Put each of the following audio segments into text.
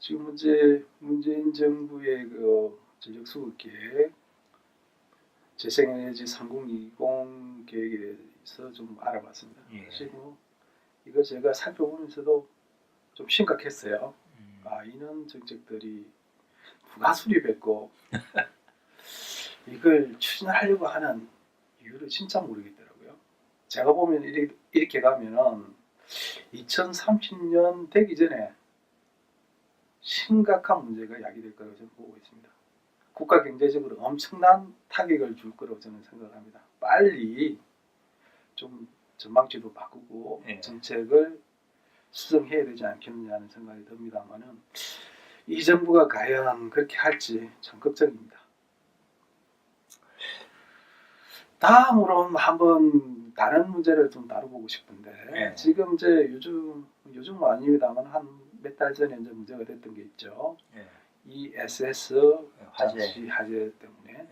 지금 문재인 정부의 그 전력수급 계획, 재생에너지 3020 계획에 대해서 좀 알아봤습니다. 예. 사실 이거 제가 살펴보면서도 좀 심각했어요. 이런 정책들이 누가 수립했고 이걸 추진하려고 하는 이유를 진짜 모르겠더라고요. 제가 보면 이렇게 가면은 2030년 되기 전에 심각한 문제가 야기될 거라고 저는 보고 있습니다. 국가 경제적으로 엄청난 타격을 줄 거라고 저는 생각합니다. 빨리 좀 전망치도 바꾸고 정책을 수정해야 되지 않겠느냐는 생각이 듭니다만은 이 정부가 과연 그렇게 할지 참 걱정입니다. 다음으로 한번 다른 문제를 좀 다뤄보고 싶은데 지금 이제 요즘 아닙니다만 한 몇 달 전에 이제 문제가 됐던 게 있죠. 이 SS 화재 때문에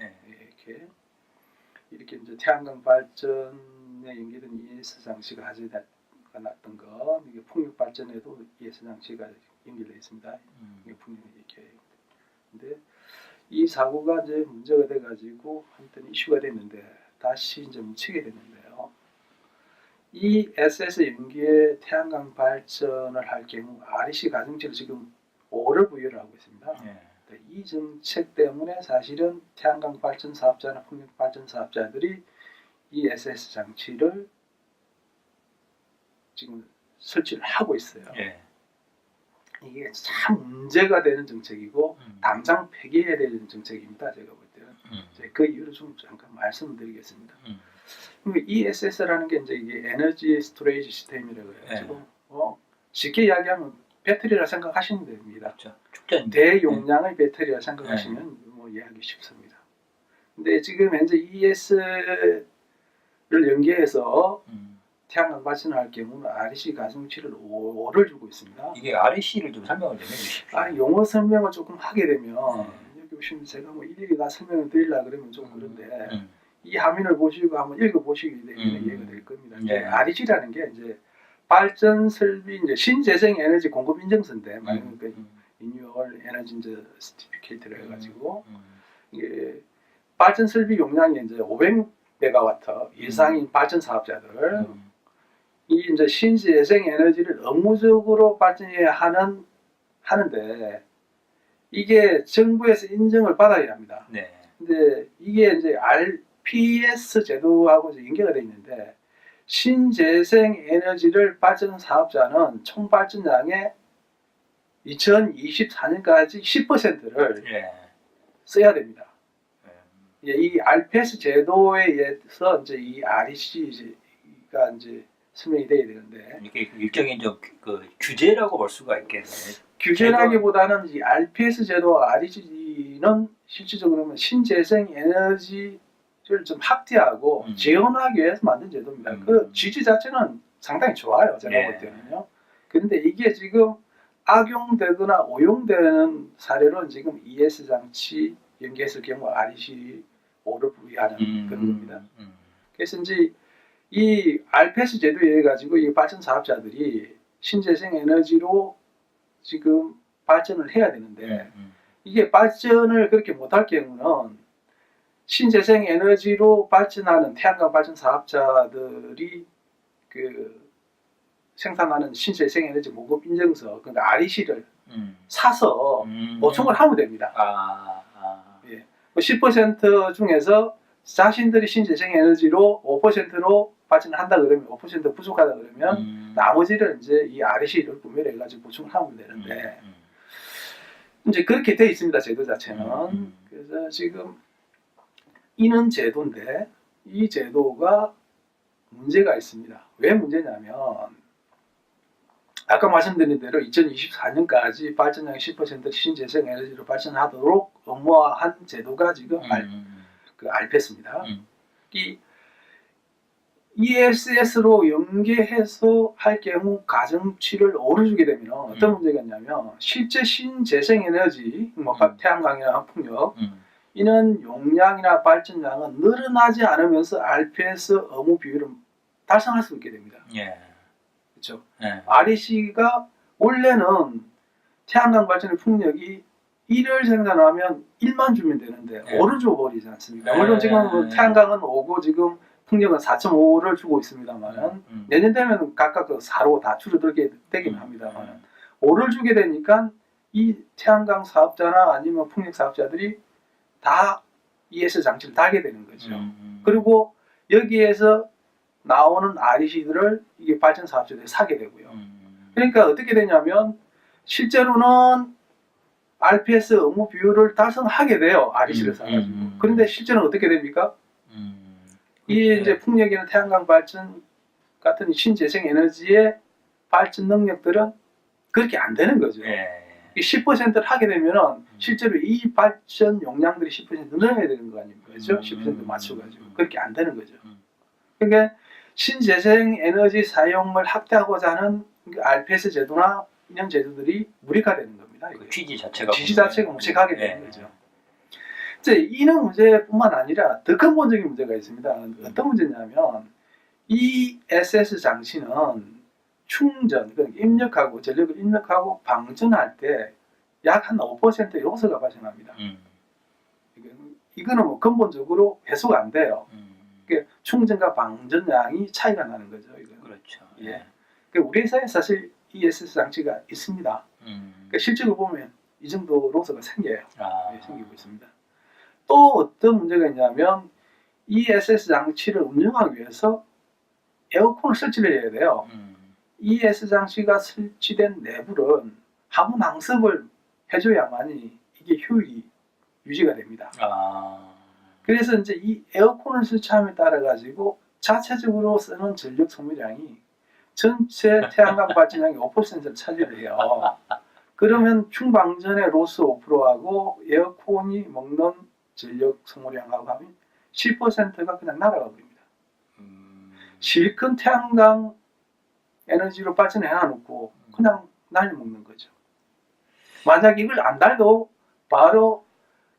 이렇게 이제 태양광 발전에 연계된 ES 장치가 화재가 났던 거, 이게 풍력 발전에도 ES 장치가 연결되어 있습니다. 이게 풍력 이렇게. 근데 이 사고가 이제 문제가 돼가지고 한때 이슈가 됐는데 다시 이제 묻히게 됐는데요. 이 SS 연계의 태양광 발전을 할 경우 REC 가중치를 지금 5를 부여를 하고 있습니다. 이 정책 때문에 사실은 태양광 발전 사업자나 풍력 발전 사업자들이 이 SS 장치를 지금 설치를 하고 있어요. 이게 참 문제가 되는 정책이고 당장 폐기해야 되는 정책입니다. 제가 볼 때는 그 이유를 좀 잠깐 말씀드리겠습니다. ESS라는 게 이제 이게 에너지 스토리지 시스템이라고 해가지고 쉽게 이야기하면 배터리라 생각하시면 됩니다. 그렇죠. 대용량의 배터리라 생각하시면 뭐 이해하기 쉽습니다. 근데 지금 현재 ES를 연계해서 태양광 발전을 할 경우는 REC 가중치를 5를 주고 있습니다. 이게 REC를 좀 설명을 좀 해주십시오. 용어 설명을 조금 하게 되면 여기 보시면 제가 뭐 일일이 다 설명을 드리려 그러면 좀 그런데 이 화면을 보시고 한번 읽어보시게 되면 이해가 될 겁니다. REC라는 게 이제 발전 설비 이제 신재생 에너지 공급 인증서인데 말하면 그 Renewable Energy Certificate를 해가지고 이게 발전 설비 용량이 이제 500메가와트 이상인 발전 사업자들 이 이제 신재생 에너지를 업무적으로 발전해야 하는데 이게 정부에서 인정을 받아야 합니다. 근데 이게 이제 RPS 제도하고 연계가 되어 있는데 신재생 에너지를 발전 사업자는 총 발전량의 2024년까지 10%를 써야 됩니다. 이 RPS 제도에 의해서 이제 이 REC가 이제 설명이 돼야 되는데 이게 일종의 좀 그 규제라고 볼 수가 있겠네요. 규제라기보다는 이 RPS 제도와 REC는 실질적으로 신재생 에너지를 좀 확대하고 지원하기 위해서 만든 제도입니다. 그 취지 자체는 상당히 좋아요. 제가 볼 때는요. 그런데 이게 지금 악용되거나 오용되는 사례로 지금 ES 장치 연계했을 경우 REC 5를 부여하는 그런 겁니다. 그래서 이제 이 RPS 제도에 의해 가지고 이 발전 사업자들이 신재생 에너지로 지금 발전을 해야 되는데 이게 발전을 그렇게 못할 경우는 신재생 에너지로 발전하는 태양광 발전 사업자들이 그 생산하는 신재생 에너지 공급 인증서 그러니까 REC를 사서 보충을 하면 됩니다. 10% 중에서 자신들이 신재생 에너지로 5%로 발전을 한다 그러면 5% 부족하다 그러면 나머지를 이제 이 REC를 구매를 해가지고 보충을 하면 되는데 이제 그렇게 돼 있습니다. 제도 자체는. 그래서 지금 이는 제도인데 이 제도가 문제가 있습니다. 왜 문제냐면 아까 말씀드린 대로 2024년까지 발전량의 10% 신재생 에너지로 발전하도록 의무화한 제도가 지금 RPS입니다. 이 ESS로 연계해서 할 경우 가중치를 5를 주게 되면 어떤 문제가 있냐면 실제 신재생 에너지, 뭐 태양광이나 풍력 이는 용량이나 발전량은 늘어나지 않으면서 RPS 의무 비율을 달성할 수 있게 됩니다. 그렇죠? REC가 원래는 태양광 발전의 풍력이 1을 생산하면 1만 주면 되는데 네. 5를 줘버리지 않습니까? 네. 물론 지금 뭐 태양광은 5고 지금 풍력은 4.5를 주고 있습니다만은 내년 되면 각각 그 4로 다 줄어들게 되긴 합니다만 5를 주게 되니까 이 태양광 사업자나 아니면 풍력 사업자들이 다 ES 장치를 달게 되는 거죠. 그리고 여기에서 나오는 REC들을 이게 발전 사업자들이 사게 되고요. 그러니까 어떻게 되냐면 실제로는 RPS 의무 비율을 달성하게 돼요. REC를 사가지고. 그런데 실제는 어떻게 됩니까? 이 이제 풍력이나 태양광 발전 같은 신재생 에너지의 발전 능력들은 그렇게 안 되는 거죠. 10%를 하게 되면은 실제로 이 발전 용량들이 10% 늘어나야 되는 거 아닙니까? 그렇죠? 10% 맞춰가지고. 그렇게 안 되는 거죠. 그러니까 신재생 에너지 사용을 확대하고자 하는 RPS 제도나 이런 제도들이 무력화되는 겁니다. 그 취지 자체가 무색하게 되는 거죠. 이제 이런 문제뿐만 아니라 더 근본적인 문제가 있습니다. 어떤 문제냐면 이 SS 장치는 충전, 그러니까 입력하고 전력을 입력하고 방전할 때 약 한 5%의 로스가 발생합니다. 이거는 뭐 근본적으로 해소가 안 돼요. 그러니까 충전과 방전량이 차이가 나는 거죠. 이거는. 그렇죠. 예. 그러니까 우리 회사에 사실 ESS 장치가 있습니다. 그러니까 실제로 보면 이 정도 로스가 생겨요. 예, 생기고 있습니다. 또 어떤 문제가 있냐면 ESS 장치를 운영하기 위해서 에어컨을 설치를 해야 돼요. ESS 장치가 설치된 내부는 하부 낭습을 해줘야만이 이게 효율이 유지가 됩니다. 그래서 이제 이 에어컨을 설치함에 따라 가지고 자체적으로 쓰는 전력 소모량이 전체 태양광 발전량의 5%를 차지를 해요. 그러면 충방전의 로스 5%하고 에어컨이 먹는 전력 소모량하고 하면 10%가 그냥 날아가 버립니다. 실컷 태양광 에너지로 발전해 놔놓고 그냥 날려먹는 거죠. 만약 이걸 안 달도 바로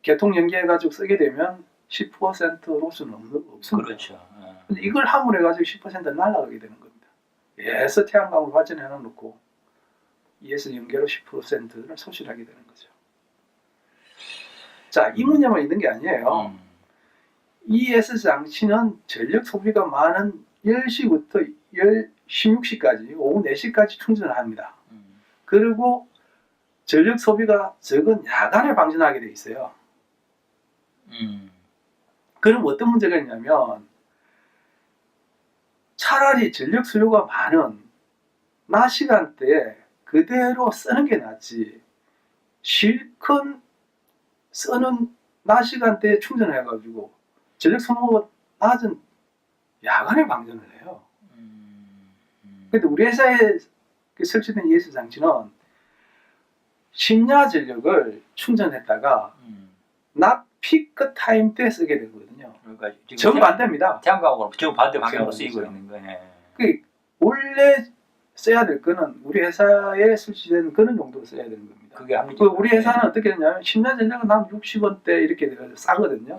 개통 연계해가지고 쓰게 되면 10% 로스는 없습니다. 그렇죠. 근데 이걸 함으로 해가지고 10% 날아가게 되는 겁니다. 예서 태양광으로 발전해 놔놓고 ES 연계로 10%를 소실하게 되는 거죠. 자, 이 문제만 있는 게 아니에요. ES 장치는 전력 소비가 많은 10시부터 16시까지, 오후 4시까지 충전을 합니다. 그리고 전력 소비가 적은 야간에 방전하게 돼 있어요. 그럼 어떤 문제가 있냐면 차라리 전력 수요가 많은 낮 시간대에 그대로 쓰는 게 낫지 실컷 쓰는 낮 시간대에 충전해가지고 전력 소모가 낮은 야간에 방전을 해요. 근데 우리 회사에 설치된 ES 장치는 심야 전력을 충전했다가 낮 피크 타임 때 쓰게 되거든요. 그러니까 정반대입니다. 태양광으로 정반대 방향으로 쓰이고 있는 거예요. 그 원래 써야 될 거는 우리 회사에 설치된 그런 용도로 써야 되는 겁니다. 그게 우리 회사는 어떻게 했냐면 심야 전력은 한 60원대 이렇게 돼가지고 싸거든요.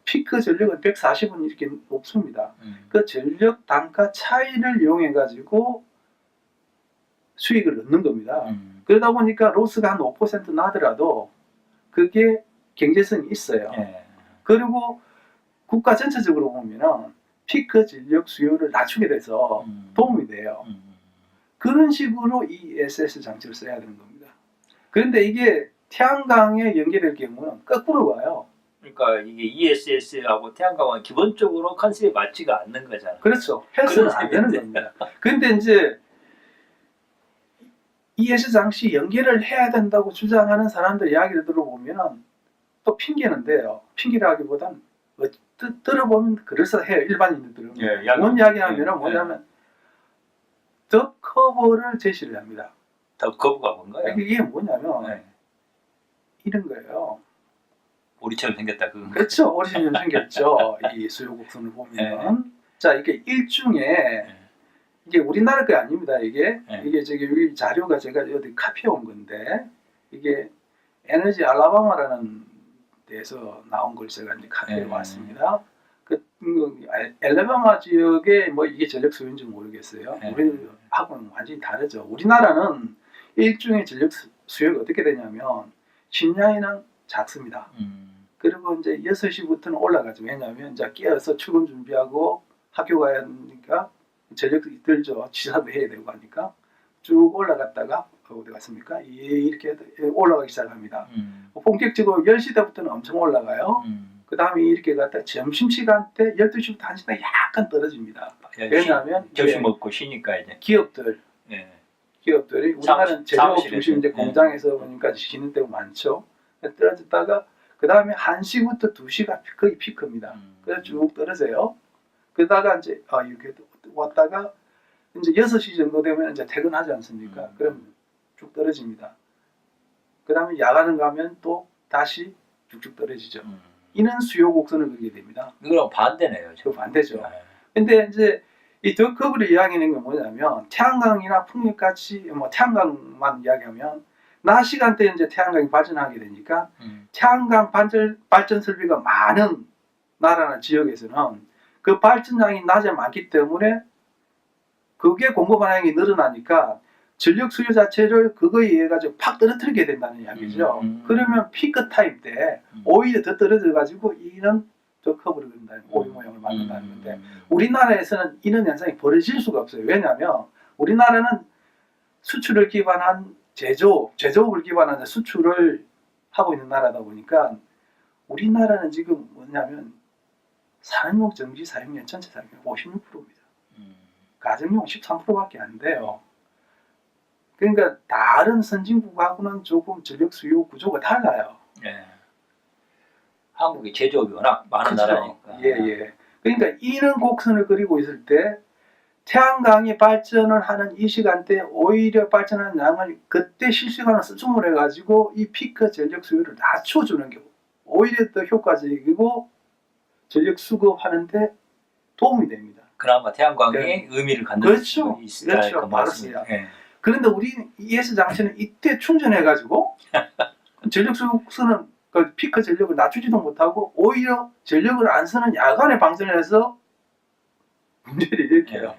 피크 전력은 140원 이렇게 높습니다. 그 전력 단가 차이를 이용해 가지고 수익을 얻는 겁니다. 그러다 보니까 로스가 한 5% 나더라도 그게 경제성이 있어요. 그리고 국가 전체적으로 보면은 피크 전력 수요를 낮추게 돼서 도움이 돼요. 그런 식으로 이 SS 장치를 써야 되는 겁니다. 그런데 이게 태양광에 연계될 경우는 거꾸로 가요. 그러니까 이게 ESS하고 태양광은 기본적으로 컨셉에 맞지가 않는 거잖아요. 그렇죠. 해서는 안 되는 겁니다. 그런데 이제 ES 장치 연계를 해야 된다고 주장하는 사람들 이야기를 들어보면 또 핑계는 돼요. 핑계라기보단 들어보면 그럴싸해요. 일반인들은. 뭔 이야기하면 뭐냐면 더 커버를 제시를 합니다. 더 커버가 뭔가요? 이게 뭐냐면 이런 거예요. 우리처럼 생겼다 그건. 그렇죠. 오리지널 생겼죠. 이 수요 곡선을 보면. 자, 이게 일중에 이게 우리나라 게 아닙니다. 이게 저기 여기 자료가 제가 어디 카피해 온 건데 이게 에너지 알라바마라는 데서 나온 걸 제가 이제 카피해 왔습니다. 그 알라바마 지역에 뭐 이게 전력 수요인지 모르겠어요. 우리하고는 완전히 다르죠. 우리나라는 일중의 전력 수요가 어떻게 되냐면 심야에는 작습니다. 그리고 이제 6시부터는 올라가죠. 왜냐하면 이제 깨어서 출근 준비하고 학교 가야 하니까 전력도 들죠. 지사도 해야 되고 하니까 쭉 올라갔다가 어디 갔습니까? 이렇게 올라가기 시작합니다. 본격적으로 10시대부터는 엄청 올라가요. 그 다음에 이렇게 갔다 점심시간 때 12시부터 1시간 약간 떨어집니다. 왜냐하면 점심 먹고 쉬니까 이제. 기업들 예. 기업들이 우리나라는 제조업 사무실에서. 중심 이제 공장에서 보니까 쉬는 때가 많죠. 떨어졌다가 그 다음에 1시부터 2시가 거의 피크입니다. 그래서 쭉 떨어져요. 그러다가 이제 이렇게 왔다가 이제 6시 정도 되면 이제 퇴근하지 않습니까? 그럼 쭉 떨어집니다. 그 다음에 야간을 가면 또 다시 쭉쭉 떨어지죠. 이는 수요 곡선을 그리게 됩니다. 이거랑 반대네요. 그 지금. 반대죠. 근데 이제 이 덕커브를 이야기하는 건 뭐냐면 태양광이나 풍력같이 뭐 태양광만 이야기하면 낮 시간대에 이제 태양광이 발전하게 되니까 태양광 발전 설비가 많은 나라나 지역에서는 그 발전량이 낮에 많기 때문에 그게 공급량이 늘어나니까 전력 수요 자체를 그거에 의해 가지고 팍 떨어뜨리게 된다는 이야기죠. 그러면 피크 타임 때 오히려 더 떨어져 가지고 이는 더 커브를 그린다는 오이 모양을 만든다는 건데 우리나라에서는 이런 현상이 벌어질 수가 없어요. 왜냐하면 우리나라는 수출을 기반한 제조업을 기반한 수출을 하고 있는 나라다 보니까 우리나라는 지금 뭐냐면 산업용 전기 사용량 전체 사용량 56%입니다. 가정용 13%밖에 안 돼요. 그러니까 다른 선진국하고는 조금 전력 수요 구조가 달라요. 예. 한국이 제조업이 워낙 많은 그렇죠. 나라니까. 예. 그러니까 이런 곡선을 그리고 있을 때 태양광이 발전을 하는 이 시간대 오히려 발전하는 양을 그때 실시간으로 수중을 해가지고 이 피크 전력 수요를 낮춰주는 게 오히려 더 효과적이고 전력 수급하는데 도움이 됩니다. 그나마 태양광이 네. 의미를 갖는 그렇죠. 수 있다. 그렇죠. 그 말씀이에요. 맞습니다. 예. 그런데 우리 ES 장치는 이때 충전해가지고 전력 수급수는 그 피크 전력을 낮추지도 못하고 오히려 전력을 안 쓰는 야간에 방전을 해서 문제를 일으켜요.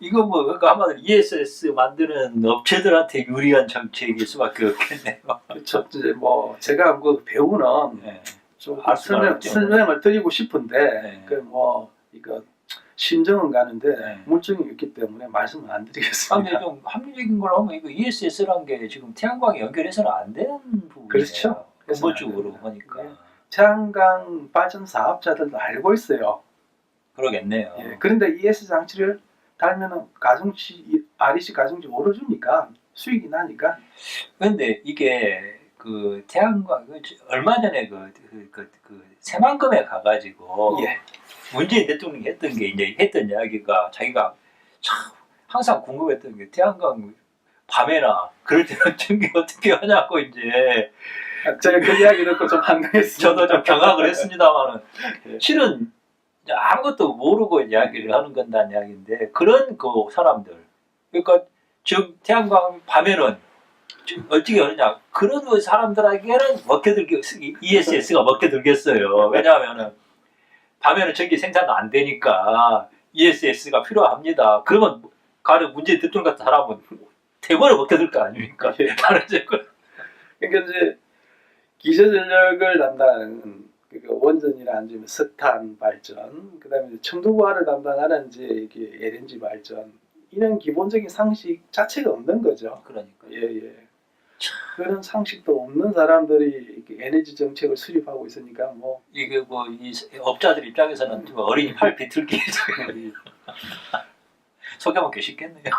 이거 뭐 그러니까 한마디로 ESS 만드는 업체들한테 유리한 정책일 수밖에 없겠네요. 그렇죠. 이제 뭐 제가 그 배우는 예. 좀 알 수는 없죠. 설명을 드리고 싶은데 네. 그 뭐 이거 심정은 가는데 네. 물증이 있기 때문에 말씀을 안 근데 드리겠습니다. 좀 합리적인 걸 하면 이거 ESS라는 게 지금 태양광에 연결해서는 안 되는 부분이에요. 그렇죠. 근본적으로 보니까. 네. 태양광 발전 사업자들도 알고 있어요. 그러겠네요. 예, 그런데 ES 장치를 달면은 가중치 REC 가중치 오르주니까 수익이 나니까. 근데 이게 그 태양광 얼마 전에 그 새만금에 가가지고 예. 문재인 대통령이 했던 게 이제 했던 이야기가 자기가 참 항상 궁금했던 게 태양광 밤에나 그럴 때는 전기 어떻게 하냐고 이제 제가 그 이야기 듣고 좀 황당했습니다. 저도 좀 경악을 했습니다만은 실은 이제 아무것도 모르고 이야기를 하는 건다는 이야기인데 그런 그 사람들 그러니까 즉 태양광 밤에는 어떻게 하느냐 그런 사람들에게는 ESS가 먹혀들겠어요. 왜냐하면은 밤에는 전기 생산도 안 되니까 ESS가 필요합니다. 그러면 가령 문재인 대통령 같은 사람은 대번에 먹혀들 거 아닙니까? 다른 제거. 그러니까 이제 기저전력을 담당하는 그러니까 원전이나 아니면 석탄 발전, 그다음에 청두부화를 담당하는 이제 이게 LNG 발전 이런 기본적인 상식 자체가 없는 거죠. 그러니까. 예. 그런 상식도 없는 사람들이 이렇게 에너지 정책을 수립하고 있으니까 뭐 이게 뭐 이 업자들 입장에서는 좀 어린이 팔 비틀기 속여먹기 쉽겠네요.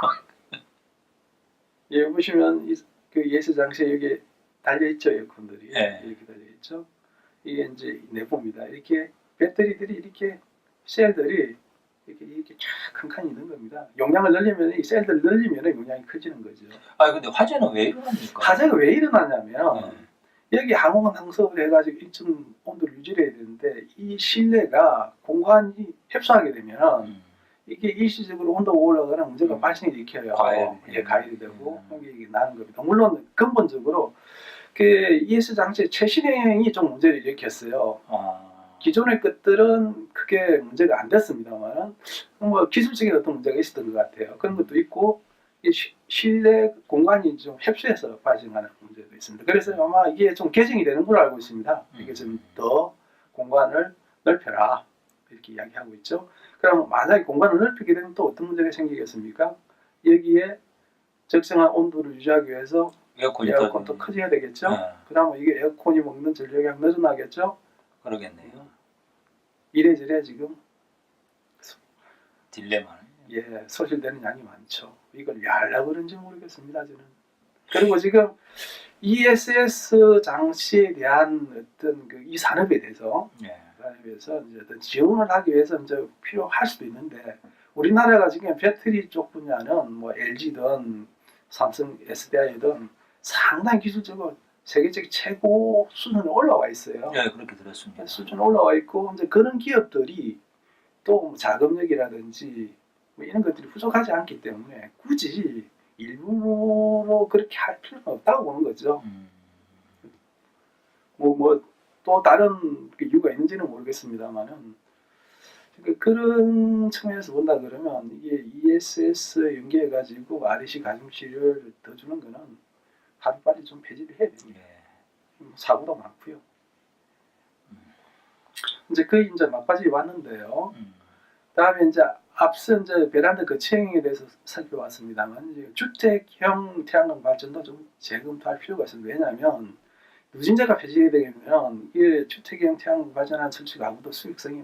예 보시면 그 예수 장치에 여기 달려 있죠 에어컨들이 네. 이렇게 달려 있죠. 이게 이제 내부입니다. 이렇게 배터리들이 이렇게 셀들이 이렇게 쫙 한 칸이 있는 겁니다. 용량을 늘리면 이 셀들을 늘리면 용량이 커지는 거죠. 아 근데 화재는 왜 일어납니까? 화재가 왜 일어나냐면 여기 항원 항섭을 해가지고 일정 온도를 유지해야 되는데 이 실내가 공간이 협소하게 되면 이게 일시적으로 온도가 올라가는 문제가 발생이 일으켜요. 가열이 되고 이게 나는 겁니다. 물론 근본적으로 그 ES 장치의 최신형이 좀 문제를 일으켰어요. 기존의 것들은 크게 문제가 안 됐습니다만 뭐 기술적인 어떤 문제가 있었던 것 같아요. 그런 것도 있고 이 실내 공간이 좀 협소해서 발생하는 문제도 있습니다. 그래서 아마 이게 좀 개정이 되는 걸로 알고 있습니다. 이게 좀 더 공간을 넓혀라 이렇게 이야기하고 있죠. 그럼 만약에 공간을 넓히게 되면 또 어떤 문제가 생기겠습니까? 여기에 적정한 온도를 유지하기 위해서 에어컨도 커져야 되겠죠. 그다음에 이게 에어컨이 먹는 전력이 늘어나겠죠. 그러겠네요. 이래저래 지금 딜레마. 예, 소실되는 양이 많죠. 이걸 왜 하려고 그런지 모르겠습니다, 저는. 그리고 지금 ESS 장치에 대한 어떤 이 산업에 대해서, 산업에서 이제 어떤 지원을 하기 위해서 이제 필요할 수도 있는데, 우리나라가 지금 배터리 쪽 분야는 뭐 LG든 삼성 SDI든 상당히 기술적으로 세계적 최고 수준에 올라와 있어요. 네, 그렇게 들었습니다. 수준에 올라와 있고, 이제 그런 기업들이 또 자금력이라든지 뭐 이런 것들이 부족하지 않기 때문에 굳이 일부러 그렇게 할 필요가 없다고 보는 거죠. 뭐 또 다른 이유가 있는지는 모르겠습니다만은 그런 측면에서 본다 그러면 이게 ESS 연계해 가지고 REC 가중치를 더 주는 거는 하루빨리 좀 폐지를 해야 됩니다. 사고도 많고요. 이제 거의 이제 막바지 왔는데요. 다음에 이제 앞서 이제 베란다 거치형에 대해서 살펴봤습니다만 이제 주택형 태양광 발전도 좀 재검토할 필요가 있습니다. 왜냐하면 누진제가 폐지되면 이 주택형 태양광 발전하는 설치 가구도 수익성이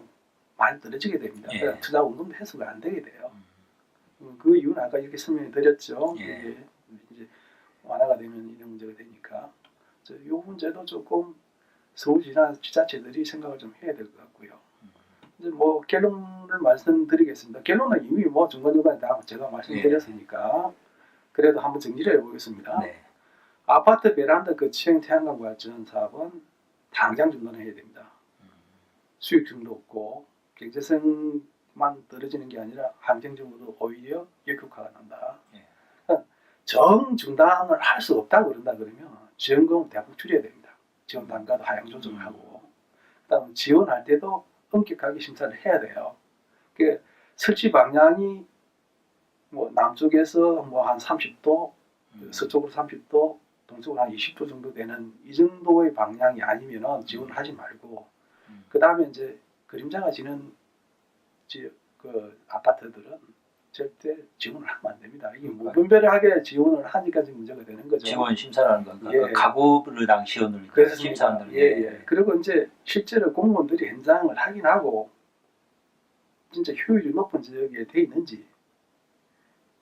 많이 떨어지게 됩니다. 그러니까 투자 원금도 해소가 안 되게 돼요. 그 이유는 아까 이렇게 설명해 드렸죠. 이게 이제 완화가 되면 이런 문제가 되니까 이 문제도 조금 서울시나 지자체들이 생각을 좀 해야 될 것 같고요. 이제 뭐 결론을 말씀드리겠습니다. 결론은 이미 뭐 중간중간에 다 제가 말씀드렸으니까 그래도 한번 정리를 해보겠습니다. 아파트 베란다 거치형 태양광 발전 사업은 당장 중단해야 됩니다. 수익성도 없고 경제성만 떨어지는 게 아니라 환경적으로도 오히려 역효과가 난다. 그러니까 정중단을 할 수 없다고 그런다 그러면 지원금을 대폭 줄여야 됩니다. 지원 단가도 하향 조정을 하고 그다음 지원할 때도 엄격하게 심사를 해야 돼요. 그 설치 방향이 뭐 남쪽에서 뭐 한 30도, 서쪽으로 30도, 동쪽으로 한 20도 정도 되는 이 정도의 방향이 아니면은 지원을 하지 말고 그 다음에 이제 그림자가 지는 그 아파트들은 절대 지원을 하면 안 됩니다. 이게 무분별하게 지원을 하니까 지금 문제가 되는 거죠. 지원 심사라는 건 가구별당 지원을 심사한다는 예. 그리고 이제 실제로 공무원들이 현장을 확인하고 진짜 효율이 높은 지역에 돼 있는지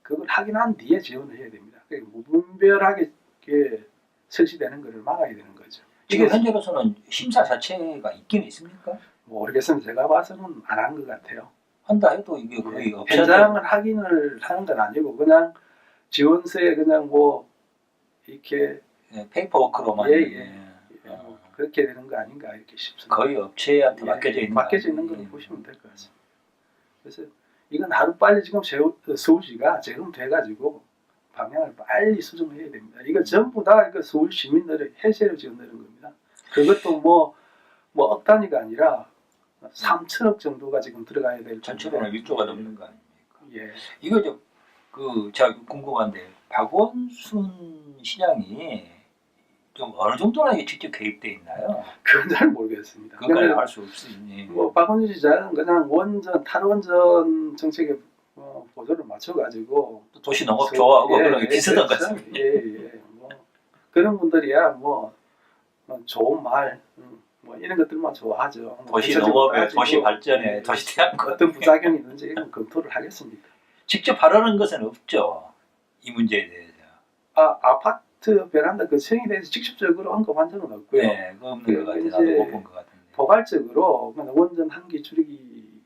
그걸 확인한 뒤에 지원을 해야 됩니다. 그러니까 무분별하게 설치되는 것을 막아야 되는 거죠. 지금 현재로서는 심사 자체가 있긴 있습니까? 모르겠습니다. 제가 봐서는 안 한 것 같아요. 한다 해도 이게 거의 현장을 확인을 하는 건 아니고 그냥 지원서에 그냥 뭐 이렇게 페이퍼워크로만 뭐 그렇게 되는 거 아닌가 이렇게 싶습니다. 거의 업체한테 맡겨져 있는 걸로 보시면 될 것 같습니다. 그래서 이건 하루 빨리 지금 서울시가 재검토해가지고 방향을 빨리 수정해야 됩니다. 이거 전부 다 서울 시민들의 해세를 지금 내는 겁니다. 그것도 뭐 억 단위가 아니라 3천억 정도가 지금 들어가야 될 전체로는 1조가 넘는 거 아닙니까? 이거 제가 궁금한데 박원순 시장이 좀 어느 정도나 직접 개입돼 있나요? 그건 잘 모르겠습니다. 그건 알 수 없으니. 뭐 박원순 시장은 그냥 탈원전 정책에 보조를 맞춰가지고 도시 농업 좋아하고 그런 게 비슷한 것 같습니다. 뭐 그런 분들이야 뭐 좋은 말. 뭐 이런 것들만 좋아하죠. 도시 농업에, 도시 발전에, 도시 태양광 어떤 부작용이 있는지 이건 검토를 하겠습니다. 직접 바라는 것은 없죠. 이 문제에 대해서. 아파트 베란다 거치형에 대해서 직접적으로 언급한 적은 없고요. 네, 그 없는 것 같아요. 나도 못 본 것 같은데. 포괄적으로 원전 한기 줄이기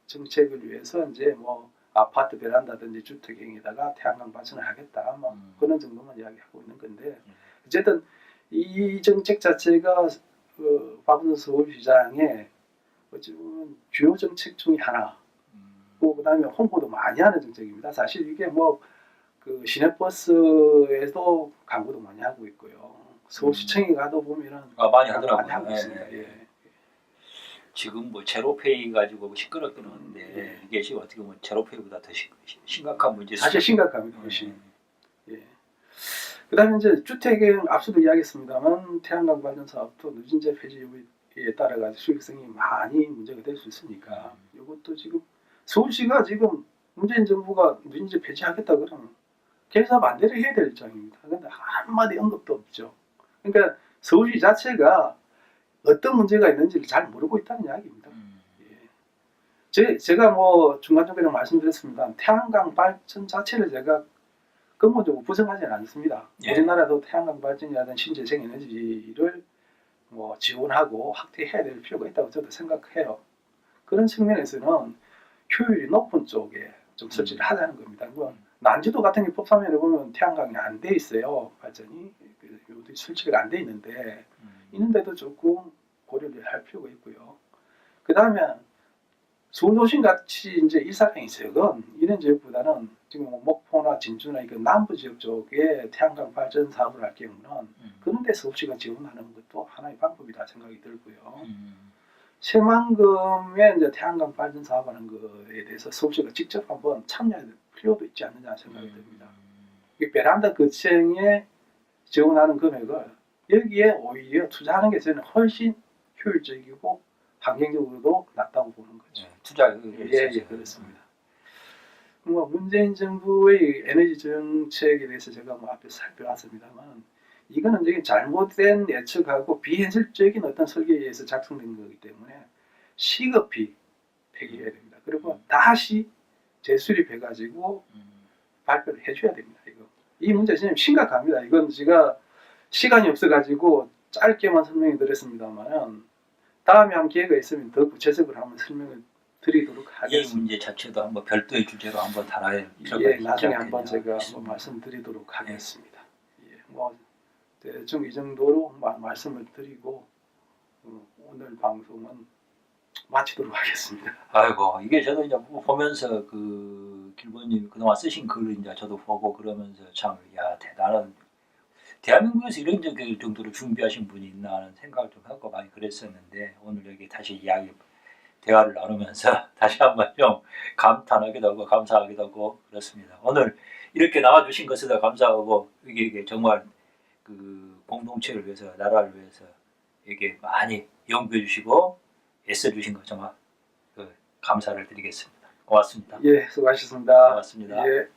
정책을 위해서 이제 뭐 아파트 베란다든지 주택형에다가 태양광 발전을 하겠다. 뭐 그런 정도만 이야기하고 있는 건데 어쨌든 이 정책 자체가 박원순 서울시장의 어찌보면 주요 정책 중에 하나. 그다음에 홍보도 많이 하는 정책입니다. 사실 이게 뭐 시내버스에도 광고도 많이 하고 있고요. 서울시청에 가도 보면은 많이 하더라고요. 많이 하고 있습니다. 지금 뭐 제로페이 가지고 시끄럽긴 한데 이게 지금 어떻게 보면 제로페이보다 더 심각한 문제. 사실 심각합니다. 훨씬. 그다음에 이제 주택은 앞서도 이야기했습니다만 태양광 발전 사업도 누진제 폐지 여부에 따라 가지고 수익성이 많이 문제가 될 수 있으니까 이것도 지금 서울시가 지금 문재인 정부가 누진제 폐지하겠다 그러면 개사 반대를 해야 될 입장입니다. 그런데 한마디 언급도 없죠. 그러니까 서울시 자체가 어떤 문제가 있는지를 잘 모르고 있다는 이야기입니다. 제가 뭐 중간중간에 말씀드렸습니다. 태양광 발전 자체를 제가 근본적으로 부정하지는 않습니다. 예. 우리나라도 태양광 발전이라든 신재생 에너지를 뭐 지원하고 확대해야 될 필요가 있다고 저도 생각해요. 그런 측면에서는 효율이 높은 쪽에 좀 설치를 하자는 겁니다. 뭐 난지도 같은 게 법사면에 보면 태양광이 안 돼 있어요. 발전이 설치가 안 돼 있는데 있는데도 조금 고려를 할 필요가 있고요. 그 다음에 서울도심 같이 이제 일사량이 적은 이런 지역보다는 지금 뭐 목포나 진주나 이그 남부 지역 쪽에 태양광 발전 사업을 할 경우는 그런 데 서울시가 지원하는 것도 하나의 방법이다 생각이 들고요. 새만금에 이제 태양광 발전 사업하는 것에 대해서 서울시가 직접 한번 참여할 필요도 있지 않느냐 생각이 듭니다. 이 베란다 거층에 지원하는 금액을 여기에 오히려 투자하는 게 저는 훨씬 효율적이고 환경적으로도 낫다고 보는 거죠. 투자 예, 그렇습니다. 뭐 문재인 정부의 에너지 정책에 대해서 제가 뭐 앞에 살펴봤습니다만 이거는 이제 잘못된 예측하고 비현실적인 어떤 설계에 의해서 작성된 거기 때문에 시급히 폐기해야 됩니다. 그리고 다시 재수립해가지고 발표를 해줘야 됩니다. 이 문제 진짜 심각합니다. 이건 제가 시간이 없어가지고 짧게만 설명해 드렸습니다만 다음에 한 기회가 있으면 더 구체적으로 한번 설명을 드리도록 이 하겠습니다. 문제 자체도 한번 별도의 주제로 한번 다뤄야 필요가 예, 있지 나중에 않겠냐 한번 제가 싶습니다. 한번 말씀드리도록 하겠습니다. 예, 뭐 대충 이 정도로 말씀을 드리고 오늘 방송은 마치도록 하겠습니다. 아이고 이게 저도 이제 보면서 그 길보님 그동안 쓰신 글을 이제 저도 보고 그러면서 참 야 대단한 대한민국에서 이런 정도로 준비하신 분이 있나 하는 생각을 좀 하고 많이 그랬었는데 오늘 여기 다시 대화를 나누면서 다시 한번 좀 감탄하기도 하고 감사하기도 하고 그렇습니다. 오늘 이렇게 나와주신 것에도 감사하고 이게 정말 그 공동체를 위해서 나라를 위해서 이게 많이 연구해 주시고 애써 주신 거 정말 감사를 드리겠습니다. 고맙습니다. 예, 수고하셨습니다. 고맙습니다. 예.